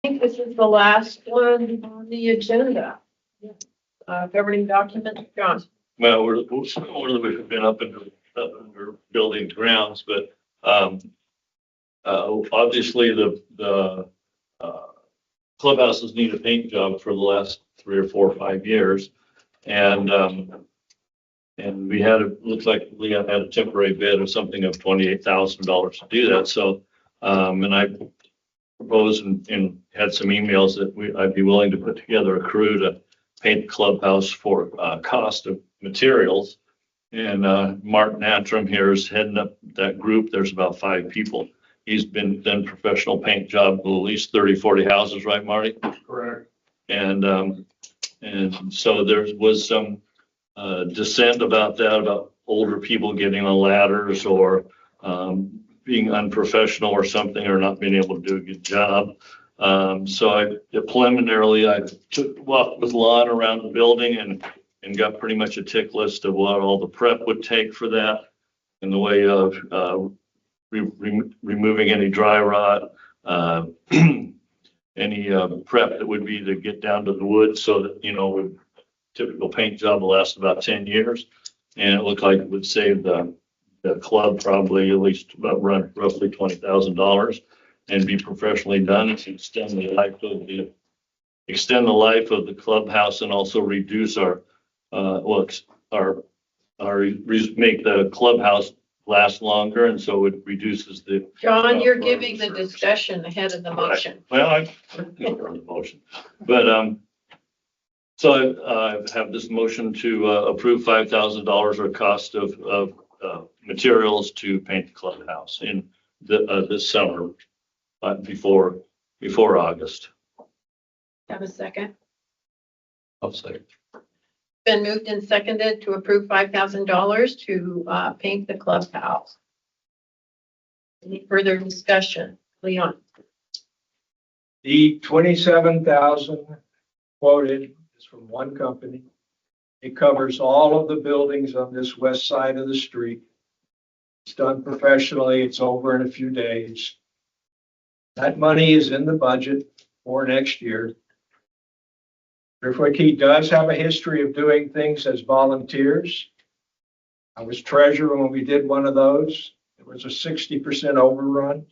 think this is the last one on the agenda. Governing document, John. Well, we've been up under building grounds, but obviously the clubhouses need a paint job for the last 3 or 4 or 5 years. And we looks like we had a temporary bid of something of $28,000 to do that. So, and I proposed and had some emails that I'd be willing to put together a crew to paint the clubhouse for cost of materials. And Mark Natrum here is heading up that group. There's about 5 people. He's been done professional paint job at least 30, 40 houses, right, Marty? Correct. And so there was some dissent about that, about older people getting on ladders or being unprofessional or something, or not being able to do a good job. So preliminarily I walked with Lon around the building and got pretty much a tick list of what all the prep would take for that, in the way of removing any dry rot, any prep that would be to get down to the wood, so that, you know, a typical paint job will last about 10 years. And it looked like it would save the club probably at least about roughly $20,000 and be professionally done, and extend the life of the clubhouse, and also reduce make the clubhouse last longer, and so it reduces the. John, you're giving the discussion ahead of the motion. Well, I on the motion, but so I have this motion to approve $5,000 or cost of materials to paint the clubhouse in this summer, before August. Have a second. I'll say. Been moved and seconded to approve $5,000 to paint the clubhouse. Any further discussion? Leon? The 27,000 quoted is from one company. It covers all of the buildings on this west side of the street. It's done professionally. It's over in a few days. That money is in the budget for next year. DriftwoodKey does have a history of doing things as volunteers. I was treasurer when we did one of those. It was a 60% overrun.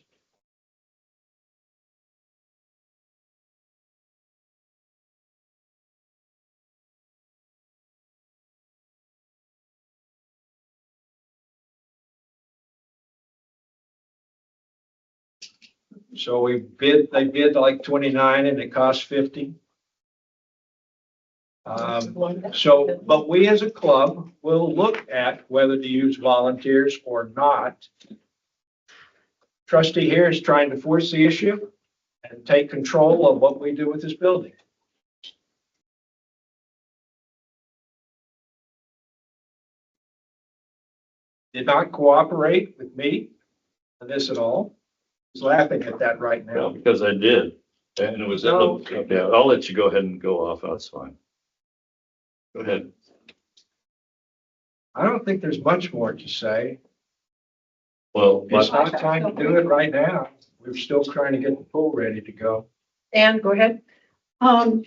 So they bid like 29 and it cost 50. But we as a club will look at whether to use volunteers or not. Trustee here is trying to force the issue and take control of what we do with this building. Did not cooperate with me on this at all. He's laughing at that right now. Well, because I did, and it was, okay, I'll let you go ahead and go off, that's fine. Go ahead. I don't think there's much more to say. Well, It's not time to do it right now. We're still trying to get the pool ready to go. Ann, go ahead. The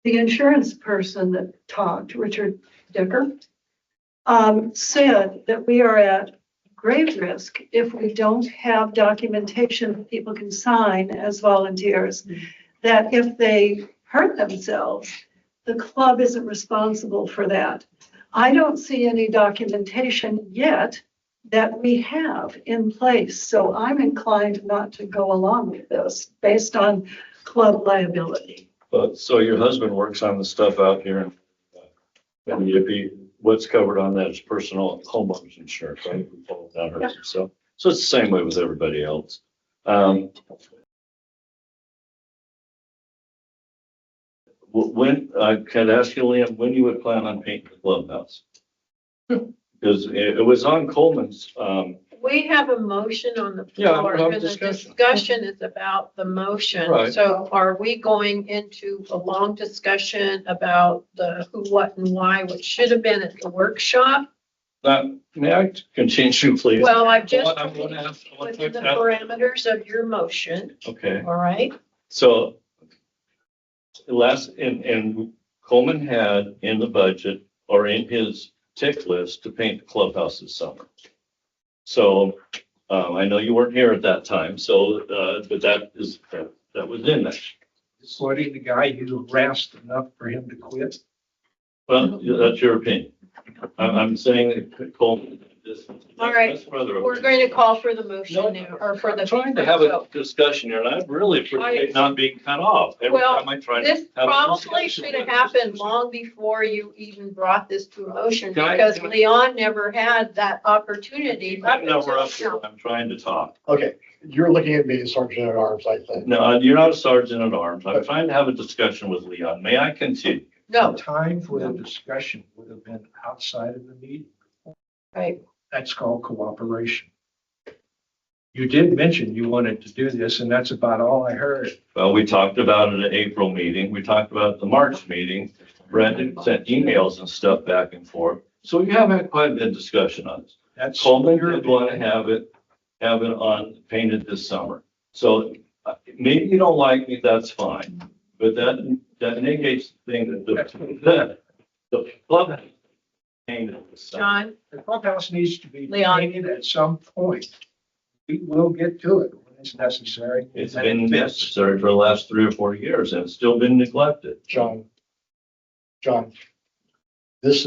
insurance person that talked, Richard Dicker, said that we are at grave risk if we don't have documentation that people can sign as volunteers, that if they hurt themselves, the club isn't responsible for that. I don't see any documentation yet that we have in place, so I'm inclined not to go along with this based on club liability. but so your husband works on the stuff out here, and what's covered on that is personal homeowners insurance, right? We follow that, Yeah. so it's the same way with everybody else. When I can ask you, Liam, when you would plan on painting the clubhouse? Because it was on Coleman's. We have a motion on the Yeah, floor, we'll have and the discussion. discussion is about the motion. Right. So are we going into a long discussion about the who, what, and why, which should have been at the workshop? May I continue, please? Well, I've just I'm going to ask. within the parameters of your motion, Okay. all right? So and Coleman had in the budget or in his tick list to paint the clubhouse this summer. So, I know you weren't here at that time, so, but that was in there. Quoting the guy you harassed enough for him to quit. Well, that's your opinion. I'm saying that Coleman. All right. that's rather- We're going to call for the motion No, now, or for the. I'm trying to have a discussion here, and I really appreciate not being cut off. Every Well, time I try to This have a probably discussion should have with happened this. long before you even brought this to a motion, Can I- because Leon never had that opportunity. I'm never up here. I'm trying to talk. Okay, you're looking at me as Sergeant at Arms, I think. No, you're not a sergeant at arms. I'm trying to have a discussion with Leon. May I continue? No, The time for the discussion would have been outside of the meeting. right. That's called cooperation. You did mention you wanted to do this, and that's about all I heard. Well, we talked about it at April meeting. We talked about it at the March meeting. Brendan sent emails and stuff back and forth. So we have had quite a bit of discussion on this. That's Coleman your did want to have it on painted this summer. So maybe you don't like me, that's fine. But that negates the thing that the club painted this summer. John, The clubhouse needs to be Leon. painted at some point. We will get to it when it's necessary. It's And been it fits. necessary for the last 3 or 4 years and it's still been neglected. John, this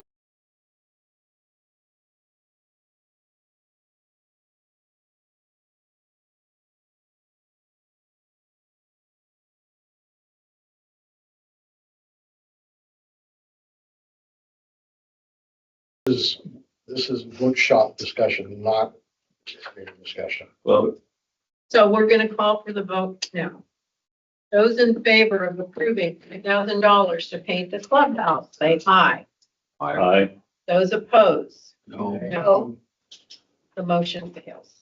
this is workshop discussion, not meeting discussion. Well, so we're going to call for the vote now. Those in favor of approving $1,000 to paint the clubhouse, say aye. I, Those opposed, No. no. The motion fails.